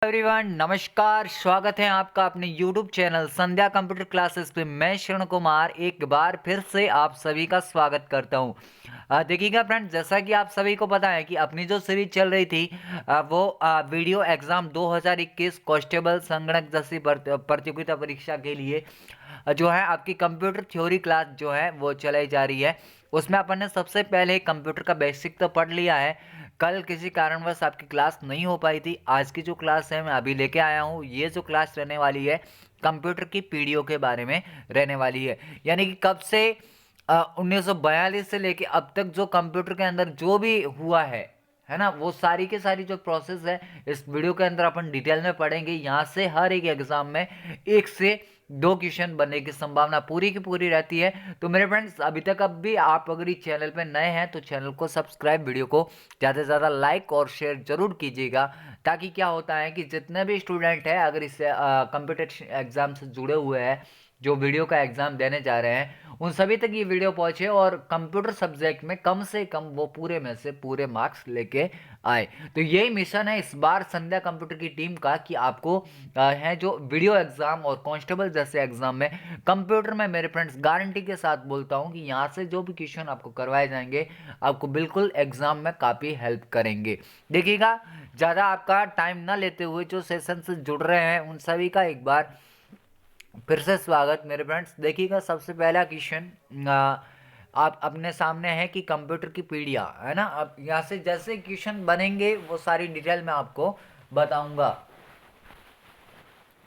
Everyone, नमस्कार। स्वागत है आपका अपने YouTube चैनल संध्या कंप्यूटर क्लासेस पे। मैं शरण कुमार एक बार फिर से आप सभी का स्वागत करता हूं। देखिएगा फ्रेंड्स, जैसा कि आप सभी को पता है कि अपनी जो सीरीज चल रही थी वो वीडियो एग्जाम 2021 कांस्टेबल संगणक जैसी प्रतियोगिता परीक्षा के लिए जो है आपकी कंप्यूटर थ्योरी क्लास जो है वो चलाई जा रही है। उसमें अपन ने सबसे पहले कंप्यूटर का बेसिक तो पढ़ लिया है। कल किसी कारणवश आपकी क्लास नहीं हो पाई थी। आज की जो क्लास है मैं अभी लेके आया हूँ। ये जो क्लास रहने वाली है कंप्यूटर की पीढ़ियों के बारे में रहने वाली है। यानी कि कब से 1942 से लेके अब तक जो कंप्यूटर के अंदर जो भी हुआ है ना, वो सारी के सारी जो प्रोसेस है इस वीडियो के अंदर अपन डिटेल में पढ़ेंगे। यहाँ से हर एक एग्जाम में 1 से 2 क्वेश्चन बनने की संभावना पूरी की पूरी रहती है। तो मेरे फ्रेंड्स, अभी तक अब भी आप अगर इस चैनल पे नए हैं तो चैनल को सब्सक्राइब, वीडियो को ज़्यादा से ज़्यादा लाइक और शेयर जरूर कीजिएगा। ताकि क्या होता है कि जितने भी स्टूडेंट हैं अगर इस कंप्यूटर एग्जाम से जुड़े हुए हैं, जो वीडियो का एग्जाम देने जा रहे हैं, उन सभी तक ये वीडियो पहुंचे और कंप्यूटर सब्जेक्ट में कम से कम वो पूरे में से पूरे मार्क्स लेके आए। तो यही मिशन है इस बार संध्या कंप्यूटर की टीम का कि आपको है जो वीडियो एग्जाम और कांस्टेबल जैसे एग्जाम में कंप्यूटर में, मेरे फ्रेंड्स गारंटी के साथ बोलता हूं कि यहाँ से जो भी क्वेश्चन आपको करवाए जाएंगे आपको बिल्कुल एग्जाम में काफ़ी हेल्प करेंगे। देखिएगा, ज़्यादा आपका टाइम ना लेते हुए जो सेशन से जुड़ रहे हैं उन सभी का एक बार फिर से स्वागत मेरे फ्रेंड्स। देखिएगा, सबसे पहला क्वेश्चन आप अपने सामने है कि कंप्यूटर की पीढ़ियाँ, है ना। अब यहाँ से जैसे क्वेश्चन बनेंगे वो सारी डिटेल में आपको बताऊंगा।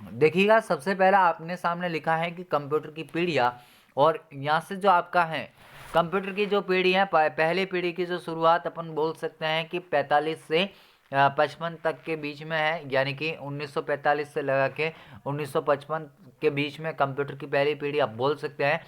देखिएगा, सबसे पहला आपने सामने लिखा है कि कंप्यूटर की पीढ़ियाँ, और यहाँ से जो आपका है कंप्यूटर की जो पीढ़ी है, पहली पीढ़ी की जो शुरुआत अपन बोल सकते हैं कि 45 से 55 तक के बीच में है। यानी कि 1945 से लगा के 1955 के बीच में कंप्यूटर की पहली पीढ़ी आप बोल सकते हैं।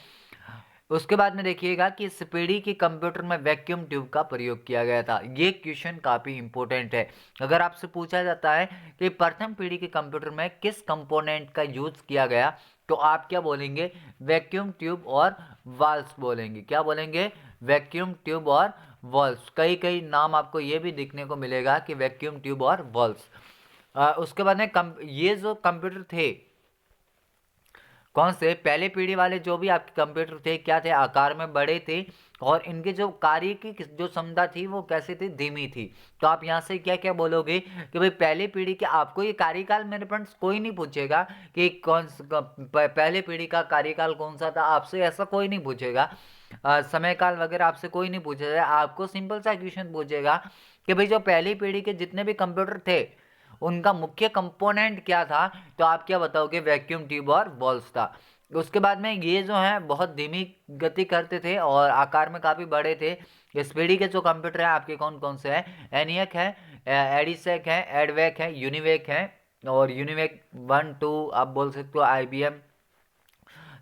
उसके बाद में देखिएगा कि इस पीढ़ी के कंप्यूटर में वैक्यूम ट्यूब का प्रयोग किया गया था। ये क्वेश्चन काफ़ी इंपॉर्टेंट है। अगर आपसे पूछा जाता है कि प्रथम पीढ़ी के कंप्यूटर में किस कंपोनेंट का यूज किया गया, तो आप क्या बोलेंगे? वैक्यूम ट्यूब और वाल्व्स बोलेंगे। क्या बोलेंगे? वैक्यूम ट्यूब और वाल्व्स। कई कई नाम आपको ये भी दिखने को मिलेगा कि वैक्यूम ट्यूब और वाल्व्स। उसके बाद में ये जो कंप्यूटर थे, कौन से पहले पीढ़ी वाले जो भी आपके कंप्यूटर थे, क्या थे? आकार में बड़े थे और इनके जो कार्य की जो क्षमता थी वो कैसे थी? धीमी थी। तो आप यहाँ से क्या क्या बोलोगे कि भाई पहले पीढ़ी के, आपको ये कार्यकाल मेरे फ्रेंड्स कोई नहीं पूछेगा कि पहले पीढ़ी का कार्यकाल कौन सा था, आपसे ऐसा कोई नहीं पूछेगा। समय काल वगैरह आपसे कोई नहीं पूछेगा। आपको सिंपल सा क्वेश्चन पूछेगा कि भाई जो पहली पीढ़ी के जितने भी कंप्यूटर थे उनका मुख्य कंपोनेंट क्या था, तो आप क्या बताओगे? वैक्यूम ट्यूब और बॉल्स था। उसके बाद में ये जो है बहुत धीमी गति करते थे और आकार में काफ़ी बड़े थे। इस पीढ़ी के जो कंप्यूटर हैं आपके कौन कौन से हैं? एनियक है, एडिसेक है, एडवेक है, यूनिवेक है। और यूनिवेक 1 2 आप बोल सकते हो। IBM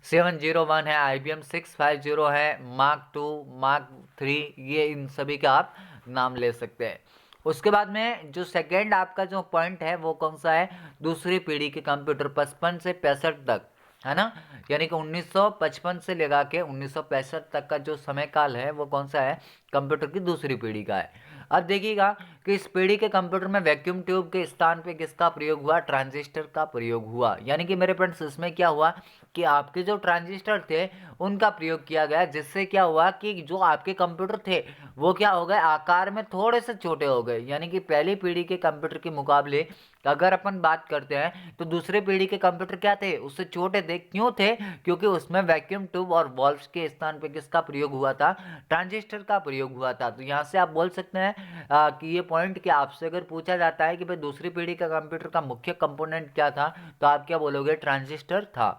701 है, IBM 650 है, मार्क 2, मार्क 3, ये इन सभी का आप नाम ले सकते हैं। उसके बाद में जो सेकेंड आपका जो पॉइंट है वो कौन सा है? दूसरी पीढ़ी के कंप्यूटर 55 से 65 तक, है ना। यानी कि 1955 से लगा के 1965 तक का जो समय काल है वो कौन सा है? कंप्यूटर की दूसरी पीढ़ी का है। अब देखिएगा कि इस पीढ़ी के कंप्यूटर में वैक्यूम ट्यूब के स्थान पे किसका प्रयोग हुआ? ट्रांजिस्टर का प्रयोग हुआ। यानी कि मेरे फ्रेंड्स, इसमें क्या हुआ कि आपके जो ट्रांजिस्टर थे उनका प्रयोग किया गया, जिससे क्या हुआ कि जो आपके कंप्यूटर थे वो क्या हो गए? आकार में थोड़े से छोटे हो गए। यानी कि पहली पीढ़ी के कंप्यूटर के मुकाबले अगर अपन बात करते हैं तो दूसरे पीढ़ी के कंप्यूटर क्या थे? उससे छोटे थे। क्यों थे? क्योंकि उसमें वैक्यूम ट्यूब और वॉल्व्स के स्थान पे किसका प्रयोग हुआ था? ट्रांजिस्टर का प्रयोग हुआ था। तो यहाँ से आप बोल सकते हैं कि ये पॉइंट, कि आपसे अगर पूछा जाता है कि भाई दूसरी पीढ़ी का कंप्यूटर का मुख्य कंपोनेंट क्या था, तो आप क्या बोलोगे? ट्रांजिस्टर था।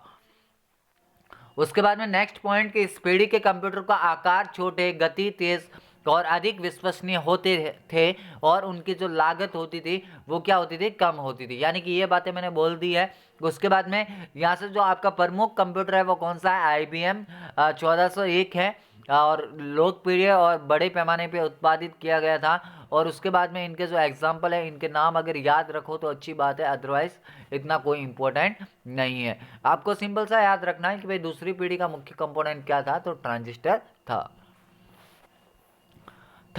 उसके बाद में नेक्स्ट पॉइंट, कि इस पीढ़ी के कंप्यूटर का आकार छोटे, गति तेज और अधिक विश्वसनीय होते थे, और उनकी जो लागत होती थी वो क्या होती थी? कम होती थी। यानी कि ये बातें मैंने बोल दी है। उसके बाद में यहाँ से जो आपका प्रमुख कंप्यूटर है वो कौन सा है? IBM 1401 है, और लोकप्रिय और बड़े पैमाने पे उत्पादित किया गया था। और उसके बाद में इनके जो एग्जाम्पल है, इनके नाम अगर याद रखो तो अच्छी बात है, अदरवाइज इतना कोई इंपॉर्टेंट नहीं है। आपको सिंपल सा याद रखना है कि भाई दूसरी पीढ़ी का मुख्य कंपोनेंट क्या था, तो ट्रांजिस्टर था।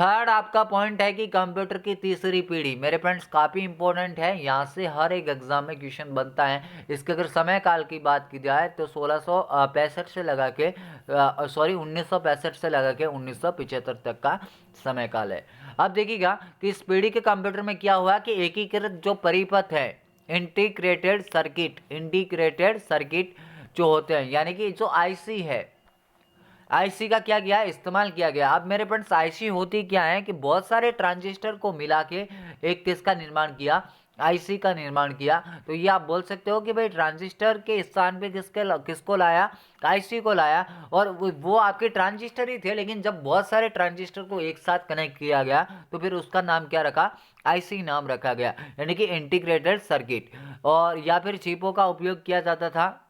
थर्ड आपका पॉइंट है कि कंप्यूटर की तीसरी पीढ़ी। मेरे फ्रेंड्स काफ़ी इंपॉर्टेंट है, यहाँ से हर एक एग्जाम में क्वेश्चन बनता है। इसके अगर समय काल की बात की जाए तो 1665 से लगा के 1965 से लगा के 1975 तक का समय काल है। अब देखिएगा कि इस पीढ़ी के कंप्यूटर में क्या हुआ कि एकीकृत जो परिपथ है, इंटीग्रेटेड सर्किट जो होते हैं, यानी कि जो आईसी है, आईसी का क्या किया, इस्तेमाल किया गया। अब मेरे फ्रेंड्स आईसी होती क्या है कि बहुत सारे ट्रांजिस्टर को मिला के एक किसका निर्माण किया, आईसी का निर्माण किया। तो ये आप बोल सकते हो कि भाई ट्रांजिस्टर के स्थान पे किसको लाया, आईसी को लाया। और वो आपके ट्रांजिस्टर ही थे, लेकिन जब बहुत सारे ट्रांजिस्टर को एक साथ कनेक्ट किया गया तो फिर उसका नाम क्या रखा, आईसी नाम रखा गया, यानी कि इंटीग्रेटेड सर्किट। और या फिर चिपों का उपयोग किया जाता था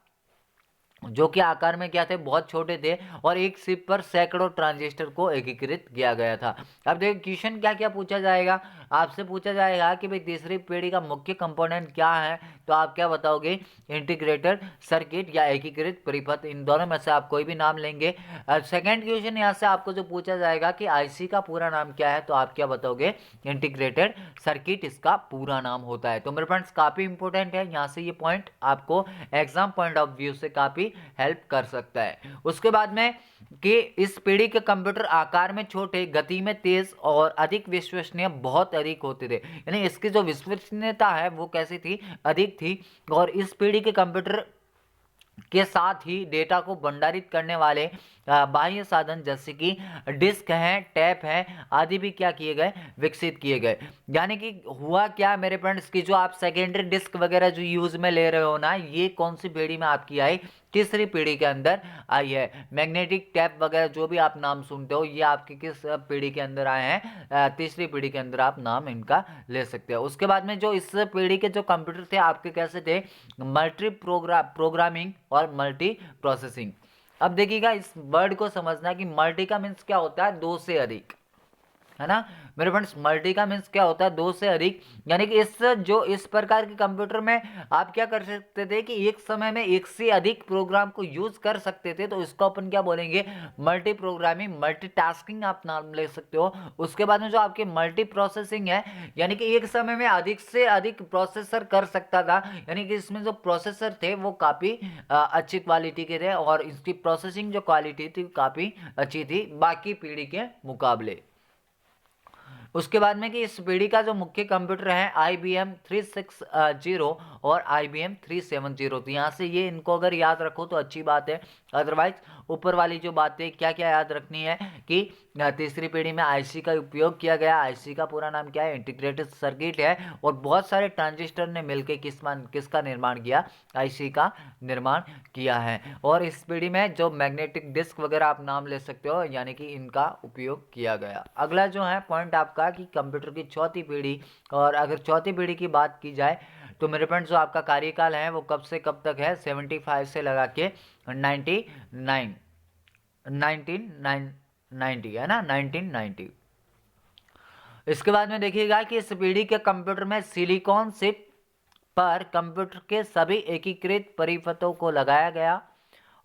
जो कि आकार में क्या थे, बहुत छोटे थे, और एक चिप पर सैकड़ों ट्रांजिस्टर को एकीकृत किया गया था। अब देखो क्वेश्चन क्या क्या पूछा जाएगा, आपसे पूछा जाएगा कि भाई तीसरी पीढ़ी का मुख्य कंपोनेंट क्या है, तो आप क्या बताओगे, इंटीग्रेटेड सर्किट या एकीकृत परिपथ, इन दोनों में से आप कोई भी नाम लेंगे। सेकेंड क्वेश्चन यहाँ से आपको जो पूछा जाएगा कि आईसी का पूरा नाम क्या है, तो आप क्या बताओगे, इंटीग्रेटेड सर्किट इसका पूरा नाम होता है। तो मेरे फ्रेंड्स काफी इंपॉर्टेंट है, यहाँ से ये पॉइंट आपको एग्जाम पॉइंट ऑफ व्यू से काफी हेल्प कर सकता है। उसके बाद में कि इस पीढ़ी के कंप्यूटर आकार में छोटे, गति में तेज और अधिक विश्वसनीय बहुत अधिक होते थे, यानी इसकी जो विश्वसनीयता है वो कैसी थी, अधिक थी। और इस पीढ़ी के कंप्यूटर के साथ ही डेटा को भंडारित करने वाले बाह्य साधन जैसे कि डिस्क हैं, टैप हैं आदि भी क्या किए गए, विकसित किए गए। यानी कि हुआ क्या मेरे फ्रेंड्स की जो आप सेकेंडरी डिस्क वगैरह जो यूज में ले रहे हो ना, ये कौन सी पीढ़ी में आपकी आई, तीसरी पीढ़ी के अंदर आई है। मैग्नेटिक टैप वगैरह जो भी आप नाम सुनते हो, ये आपकी किस पीढ़ी के अंदर आए हैं, तीसरी पीढ़ी के अंदर आप नाम इनका ले सकते हो। उसके बाद में जो इस पीढ़ी के जो कंप्यूटर थे आपके कैसे थे, मल्टी प्रोग्रामिंग और मल्टी प्रोसेसिंग। अब देखिएगा इस वर्ड को समझना कि मल्टी का मीन्स क्या होता है, दो से अधिक, है ना मेरे फ्रेंड्स। मल्टी का मीन्स क्या होता है, दो से अधिक, यानी कि इस प्रकार के कंप्यूटर में आप क्या कर सकते थे कि एक समय में एक से अधिक प्रोग्राम को यूज कर सकते थे, तो इसको अपन क्या बोलेंगे, मल्टी प्रोग्रामिंग, मल्टीटास्किंग आप नाम ले सकते हो। उसके बाद में जो आपके मल्टी प्रोसेसिंग है, यानी कि एक समय में अधिक से अधिक प्रोसेसर कर सकता था, यानी कि इसमें जो प्रोसेसर थे वो काफी अच्छी क्वालिटी के थे, और इसकी प्रोसेसिंग जो क्वालिटी थी काफी अच्छी थी बाकी पीढ़ी के मुकाबले। उसके बाद में कि इस पीढ़ी का जो मुख्य कंप्यूटर है IBM 360 और IBM 370, तो यहाँ से ये इनको अगर याद रखो तो अच्छी बात है। अदरवाइज ऊपर वाली जो बातें क्या क्या याद रखनी है कि तीसरी पीढ़ी में आईसी का उपयोग किया गया, आईसी का पूरा नाम क्या है, इंटीग्रेटेड सर्किट है, और बहुत सारे ट्रांजिस्टर ने मिलकर किसका निर्माण किया, आईसी का निर्माण किया है। और इस पीढ़ी में जो मैग्नेटिक डिस्क वगैरह आप नाम ले सकते हो, यानी कि इनका उपयोग किया गया। अगला जो है पॉइंट आपका कि कंप्यूटर की चौथी पीढ़ी, और अगर चौथी पीढ़ी की बात की जाए तो मेरे फ्रेंड्स जो आपका कार्यकाल है वो कब से कब तक है, 75 से लगा के 1990 है ना, 1990। इसके बाद में देखिएगा कि इस पीढ़ी के कंप्यूटर में सिलिकॉन चिप पर कंप्यूटर के सभी एकीकृत परिपथों को लगाया गया,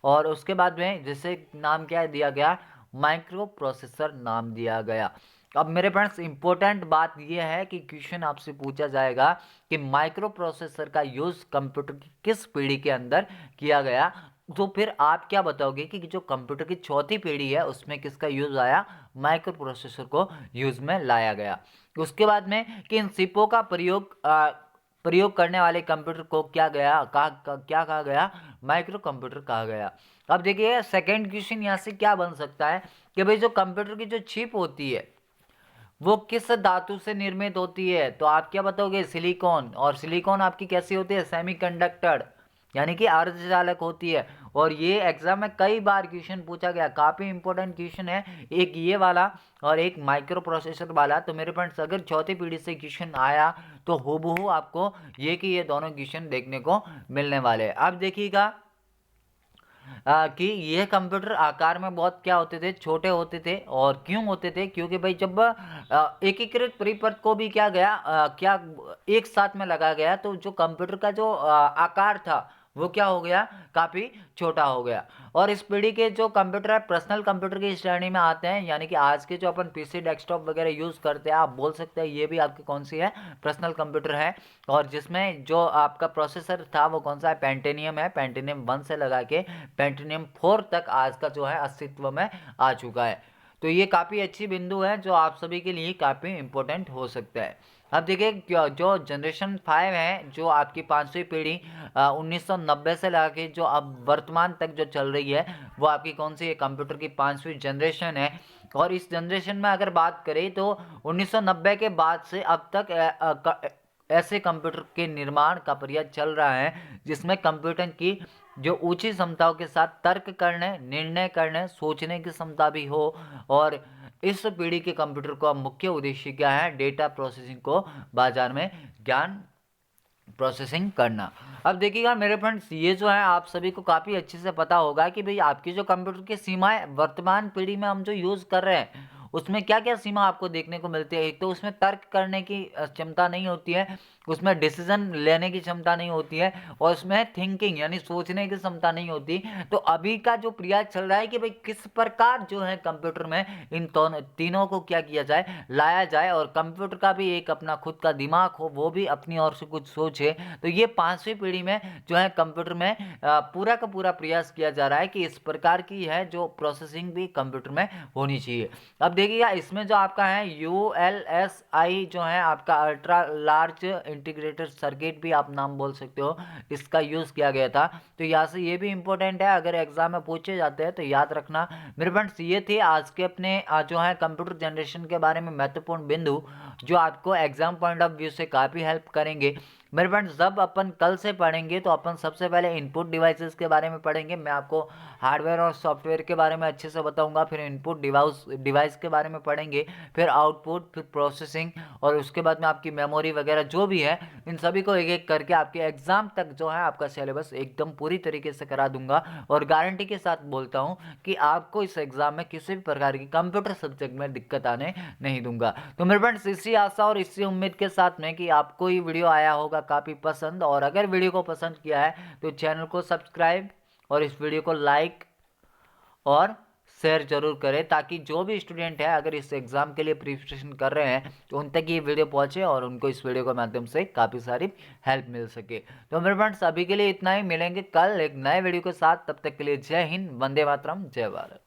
और उसके बाद में जिसे नाम क्या दिया गया, माइक्रो प्रोसेसर नाम दिया गया। अब मेरे फ्रेंड्स इंपॉर्टेंट बात यह है कि क्वेश्चन आपसे पूछा जाएगा कि माइक्रो प्रोसेसर का यूज कंप्यूटर की किस पीढ़ी के अंदर किया गया, तो फिर आप क्या बताओगे कि जो कंप्यूटर की चौथी पीढ़ी है उसमें किसका यूज आया, माइक्रो प्रोसेसर को यूज में लाया गया। उसके बाद में कि इन चिपों का प्रयोग करने वाले कंप्यूटर को क्या कहा गया, माइक्रो कंप्यूटर कहा गया। अब देखिए सेकंड क्वेश्चन यहाँ से क्या बन सकता है कि भाई जो कंप्यूटर की जो चिप होती है वो किस धातु से निर्मित होती है, तो आप क्या बताओगे, सिलिकॉन। और सिलिकॉन आपकी कैसी होती है, सेमीकंडक्टर, यानी कि अर्धचालक होती है। और ये एग्जाम में कई बार क्वेश्चन पूछा गया, काफी इंपॉर्टेंट क्वेश्चन है, एक ये वाला और एक माइक्रो प्रोसेसर वाला। तो मेरे फ्रेंड्स अगर चौथी पीढ़ी से क्वेश्चन आया तो हूबहू आपको ये कि ये दोनों क्वेश्चन देखने को मिलने वाले हैं। अब देखिएगा कि ये कंप्यूटर आकार में बहुत क्या होते थे, छोटे होते थे। और क्यों होते थे, क्योंकि भाई जब एकीकृत परिपथ को भी क्या गया क्या एक साथ में लगा गया, तो जो कंप्यूटर का जो आकार था वो क्या हो गया, काफ़ी छोटा हो गया। और इस पीढ़ी के जो कंप्यूटर है पर्सनल कंप्यूटर की श्रेणी में आते हैं, यानी कि आज के जो अपन पीसी डेस्कटॉप वगैरह यूज़ करते हैं, आप बोल सकते हैं ये भी आपकी कौन सी है, पर्सनल कंप्यूटर है। और जिसमें जो आपका प्रोसेसर था वो कौन सा है, पेंटिनियम है। पेंटिनियम 1 से लगा के पेंटिनियम 4 तक आज का जो है अस्तित्व में आ चुका है। तो ये काफ़ी अच्छी बिंदु है जो आप सभी के लिए काफ़ी इंपॉर्टेंट हो सकता है। अब देखिए जो जनरेशन 5 है, जो आपकी 5वीं पीढ़ी 1990 से लगा के जो अब वर्तमान तक जो चल रही है, वो आपकी कौन सी है, कंप्यूटर की 5वीं जनरेशन है। और इस जनरेशन में अगर बात करें तो 1990 के बाद से अब तक ऐसे कंप्यूटर के निर्माण का प्रयास चल रहा है जिसमें कंप्यूटर की जो ऊंची क्षमताओं के साथ तर्क करने, निर्णय करने, सोचने की क्षमता भी हो। और इस पीढ़ी के कंप्यूटर का मुख्य उद्देश्य क्या है, डेटा प्रोसेसिंग को बाजार में ज्ञान प्रोसेसिंग करना। अब देखिएगा मेरे फ्रेंड्स, ये जो है आप सभी को काफ़ी अच्छे से पता होगा कि भाई आपकी जो कंप्यूटर की सीमाएं वर्तमान पीढ़ी में हम जो यूज़ कर रहे हैं उसमें क्या क्या सीमा आपको देखने को मिलती है। एक तो उसमें तर्क करने की क्षमता नहीं होती है, उसमें डिसीजन लेने की क्षमता नहीं होती है, और उसमें थिंकिंग यानी सोचने की क्षमता नहीं होती। तो अभी का जो प्रयास चल रहा है कि भाई किस प्रकार जो है कंप्यूटर में इन तीनों को क्या किया जाए, लाया जाए, और कंप्यूटर का भी एक अपना खुद का दिमाग हो, वो भी अपनी ओर से कुछ सोचे। तो ये 5वीं पीढ़ी में जो है कंप्यूटर में पूरा का पूरा प्रयास किया जा रहा है कि इस प्रकार की है जो प्रोसेसिंग भी कंप्यूटर में होनी चाहिए। अब देखिएगा इसमें जो आपका है ULSI जो है आपका अल्ट्रा लार्ज इंटीग्रेटेड सर्किट भी आप नाम बोल सकते हो, इसका यूज़ किया गया था। तो यहाँ से ये भी इंपॉर्टेंट है, अगर एग्जाम में पूछे जाते हैं तो याद रखना। मेरे फ्रेंड्स, ये थे आज के अपने जो है कंप्यूटर जनरेशन के बारे में महत्वपूर्ण बिंदु जो आपको एग्जाम पॉइंट ऑफ व्यू से काफ़ी हेल्प करेंगे। मेरे फ्रेंड्स, जब अपन कल से पढ़ेंगे तो अपन सबसे पहले इनपुट डिवाइसेस के बारे में पढ़ेंगे। मैं आपको हार्डवेयर और सॉफ्टवेयर के बारे में अच्छे से बताऊंगा, फिर इनपुट डिवाइस के बारे में पढ़ेंगे, फिर आउटपुट, फिर प्रोसेसिंग, और उसके बाद में आपकी मेमोरी वगैरह जो भी है, इन सभी को एक एक करके आपके एग्जाम तक जो है आपका सिलेबस एकदम पूरी तरीके से करा दूंगा। और गारंटी के साथ बोलता हूँ कि आपको इस एग्जाम में किसी भी प्रकार की कंप्यूटर सब्जेक्ट में दिक्कत आने नहीं दूंगा। तो मेरे फ्रेंड्स, इसी आशा और इसी उम्मीद के साथ में कि आपको ये वीडियो आया होगा काफ़ी पसंद, और अगर वीडियो को पसंद किया है तो चैनल को सब्सक्राइब और इस वीडियो को लाइक और शेयर जरूर करें, ताकि जो भी स्टूडेंट है अगर इस एग्ज़ाम के लिए प्रिपरेशन कर रहे हैं तो उन तक ये वीडियो पहुंचे और उनको इस वीडियो के माध्यम से काफ़ी सारी हेल्प मिल सके। तो मेरे फ्रेंड्स, अभी के लिए इतना ही, मिलेंगे कल एक नए वीडियो के साथ। तब तक के लिए जय हिंद, वंदे मातरम, जय भारत।